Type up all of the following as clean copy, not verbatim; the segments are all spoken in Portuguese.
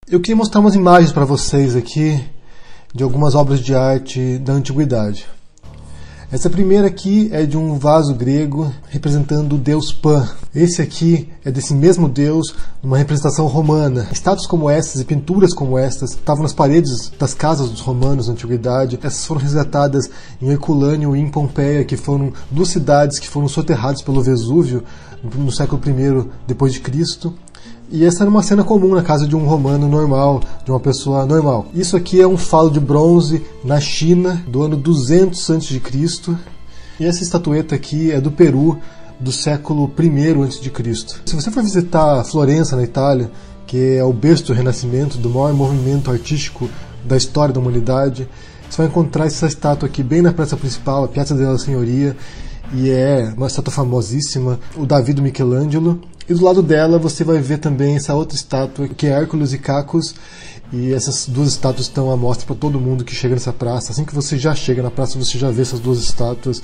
Eu queria mostrar umas imagens para vocês aqui de algumas obras de arte da antiguidade. Essa primeira aqui é de um vaso grego representando o deus Pan. Esse aqui é desse mesmo deus, numa representação romana. Estátuas como estas e pinturas como estas estavam nas paredes das casas dos romanos na antiguidade. Essas foram resgatadas em Herculâneo e em Pompeia, que foram duas cidades que foram soterradas pelo Vesúvio no século I depois de Cristo. E essa era uma cena comum na casa de um romano normal, de uma pessoa normal. Isso aqui é um falo de bronze na China, do ano 200 a.C. E essa estatueta aqui é do Peru, do século I a.C. Se você for visitar Florença, na Itália, que é o berço do Renascimento, do maior movimento artístico da história da humanidade, você vai encontrar essa estátua aqui bem na praça principal, a Piazza della Signoria, e é uma estátua famosíssima, o Davi do Michelangelo. E do lado dela você vai ver também essa outra estátua, que é Hércules e Cacus, e essas duas estátuas estão à mostra para todo mundo que chega nessa praça. Assim que você já chega na praça, você já vê essas duas estátuas,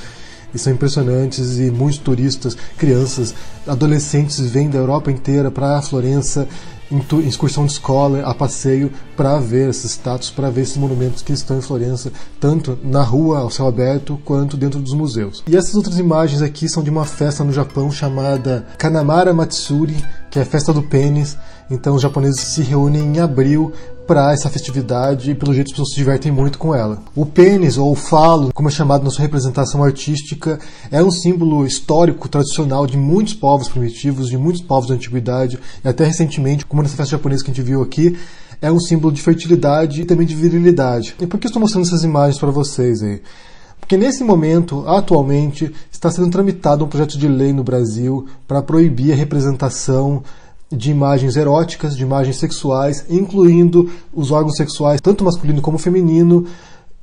e são impressionantes, e muitos turistas, crianças, adolescentes vêm da Europa inteira para Florença, em excursão de escola, a passeio, para ver esses estátuas, para ver esses monumentos que estão em Florença, tanto na rua, ao céu aberto, quanto dentro dos museus. E essas outras imagens aqui são de uma festa no Japão chamada Kanamara Matsuri, que é a festa do pênis. Então os japoneses se reúnem em abril para essa festividade e pelo jeito as pessoas se divertem muito com ela. O pênis, ou o falo, como é chamado na sua representação artística, é um símbolo histórico, tradicional de muitos povos primitivos, de muitos povos da antiguidade, e até recentemente, como nessa festa japonesa que a gente viu aqui, é um símbolo de fertilidade e também de virilidade. E por que eu estou mostrando essas imagens para vocês aí? Porque nesse momento, atualmente, está sendo tramitado um projeto de lei no Brasil para proibir a representação de imagens eróticas, de imagens sexuais, incluindo os órgãos sexuais, tanto masculino como feminino,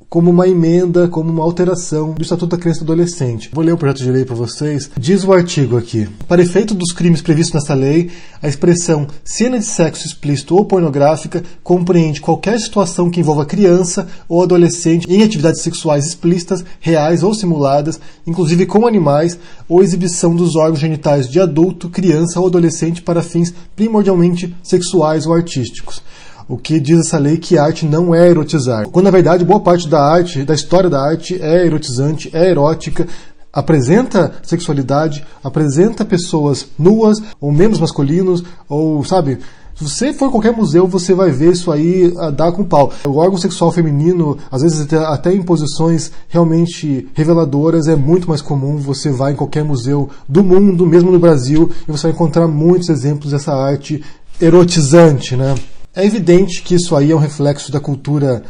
como uma emenda, como uma alteração do Estatuto da Criança e do Adolescente. Vou ler o projeto de lei para vocês. Diz o artigo aqui: para efeito dos crimes previstos nessa lei, a expressão cena de sexo explícito ou pornográfica compreende qualquer situação que envolva criança ou adolescente em atividades sexuais explícitas, reais ou simuladas, inclusive com animais, ou exibição dos órgãos genitais de adulto, criança ou adolescente para fins primordialmente sexuais ou artísticos. O que diz essa lei que arte não é erotizar. Quando, na verdade, boa parte da arte, da história da arte, é erotizante, é erótica, apresenta sexualidade, apresenta pessoas nuas, ou membros masculinos, ou, sabe... Se você for em qualquer museu, você vai ver isso aí a dar com pau. O órgão sexual feminino, às vezes até em posições realmente reveladoras, é muito mais comum. Você vai em qualquer museu do mundo, mesmo no Brasil, e você vai encontrar muitos exemplos dessa arte erotizante, né? É evidente que isso aí é um reflexo da cultura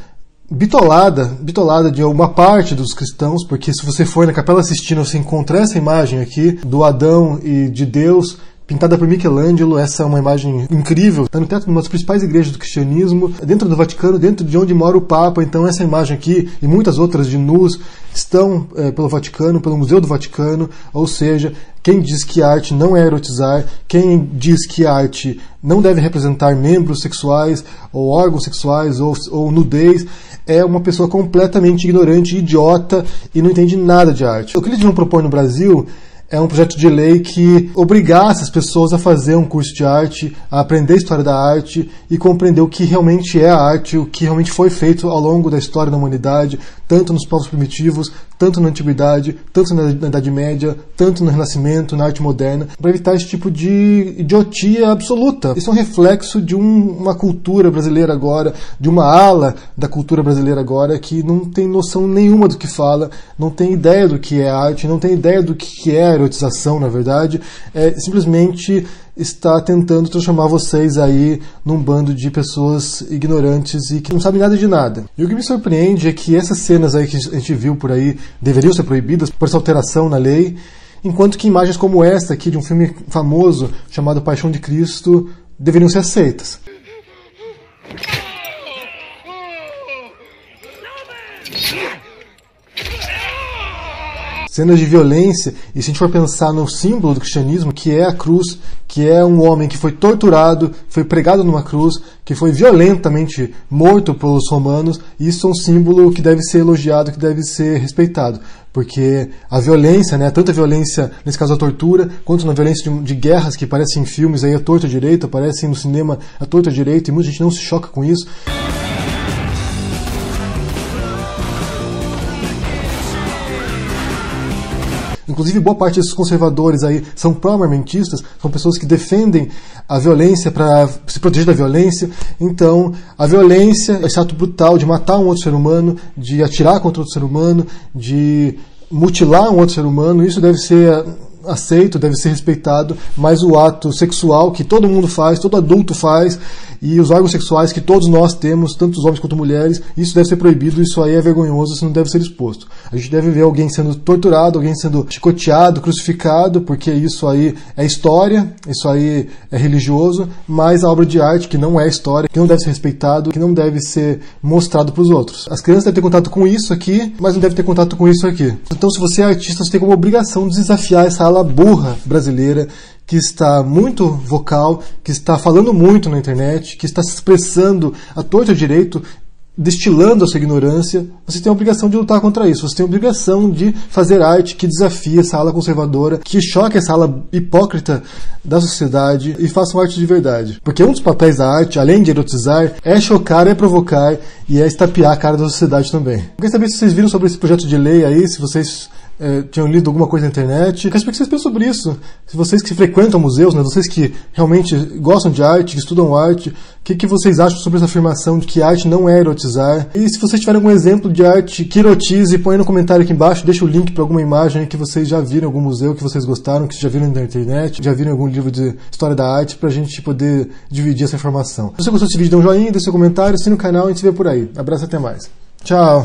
bitolada de uma parte dos cristãos, porque se você for na Capela Sistina, você encontra essa imagem aqui do Adão e de Deus, pintada por Michelangelo. Essa é uma imagem incrível, está no teto de uma das principais igrejas do cristianismo, dentro do Vaticano, dentro de onde mora o Papa. Então essa imagem aqui e muitas outras de nus estão pelo Vaticano, pelo Museu do Vaticano. Ou seja, quem diz que arte não é erotizar, quem diz que arte não deve representar membros sexuais ou órgãos sexuais ou nudez, é uma pessoa completamente ignorante, idiota e não entende nada de arte. O que eles vão propor no Brasil é um projeto de lei que obrigasse as pessoas a fazer um curso de arte, a aprender a história da arte e compreender o que realmente é a arte, o que realmente foi feito ao longo da história da humanidade, tanto nos povos primitivos, tanto na Antiguidade, tanto na Idade Média, tanto no Renascimento, na arte moderna, para evitar esse tipo de idiotia absoluta. Isso é um reflexo de uma cultura brasileira agora, de uma ala da cultura brasileira agora, que não tem noção nenhuma do que fala, não tem ideia do que é arte, não tem ideia do que é a erotização, na verdade, simplesmente está tentando transformar vocês aí num bando de pessoas ignorantes e que não sabem nada de nada. E o que me surpreende é que essas cenas aí que a gente viu por aí deveriam ser proibidas por essa alteração na lei, enquanto que imagens como esta aqui de um filme famoso chamado Paixão de Cristo deveriam ser aceitas. cenas de violência, e se a gente for pensar no símbolo do cristianismo, que é a cruz, que é um homem que foi torturado, foi pregado numa cruz, que foi violentamente morto pelos romanos, isso é um símbolo que deve ser elogiado, que deve ser respeitado. Porque a violência, né, tanto a violência, nesse caso a tortura, quanto na violência de guerras que aparecem em filmes aí a torta direito, aparecem no cinema a torta direito, e muita gente não se choca com isso. Inclusive, boa parte desses conservadores aí são pró-armamentistas, são pessoas que defendem a violência para se proteger da violência. Então, a violência, esse ato brutal de matar um outro ser humano, de atirar contra outro ser humano, de mutilar um outro ser humano, isso deve ser aceito, deve ser respeitado, mas o ato sexual que todo mundo faz, todo adulto faz, e os órgãos sexuais que todos nós temos, tanto os homens quanto mulheres, isso deve ser proibido, isso aí é vergonhoso, isso não deve ser exposto. A gente deve ver alguém sendo torturado, alguém sendo chicoteado, crucificado, porque isso aí é história, isso aí é religioso, mas a obra de arte que não é história, que não deve ser respeitado, que não deve ser mostrado para os outros. As crianças devem ter contato com isso aqui, mas não devem ter contato com isso aqui. Então, se você é artista, você tem como obrigação de desafiar essa ala burra brasileira que está muito vocal, que está falando muito na internet, que está se expressando à torta direito, destilando a sua ignorância. Você tem a obrigação de lutar contra isso. Você tem a obrigação de fazer arte que desafie essa ala conservadora, que choque essa ala hipócrita da sociedade e faça arte de verdade. Porque um dos papéis da arte, além de erotizar, é chocar, é provocar e é estapear a cara da sociedade também. Eu queria saber se vocês viram sobre esse projeto de lei aí, se vocês tinham lido alguma coisa na internet. Eu quero saber o que vocês pensam sobre isso. Se vocês que frequentam museus, né, vocês que realmente gostam de arte, que estudam arte, o que vocês acham sobre essa afirmação de que arte não é erotizar? E se vocês tiverem algum exemplo de arte que erotize, põe no comentário aqui embaixo, deixa o link para alguma imagem que vocês já viram em algum museu, que vocês gostaram, que já viram na internet, já viram em algum livro de história da arte, pra gente poder dividir essa informação. Se você gostou desse vídeo, dê um joinha, deixe seu comentário, assine o canal e a gente se vê por aí. Abraço, até mais. Tchau!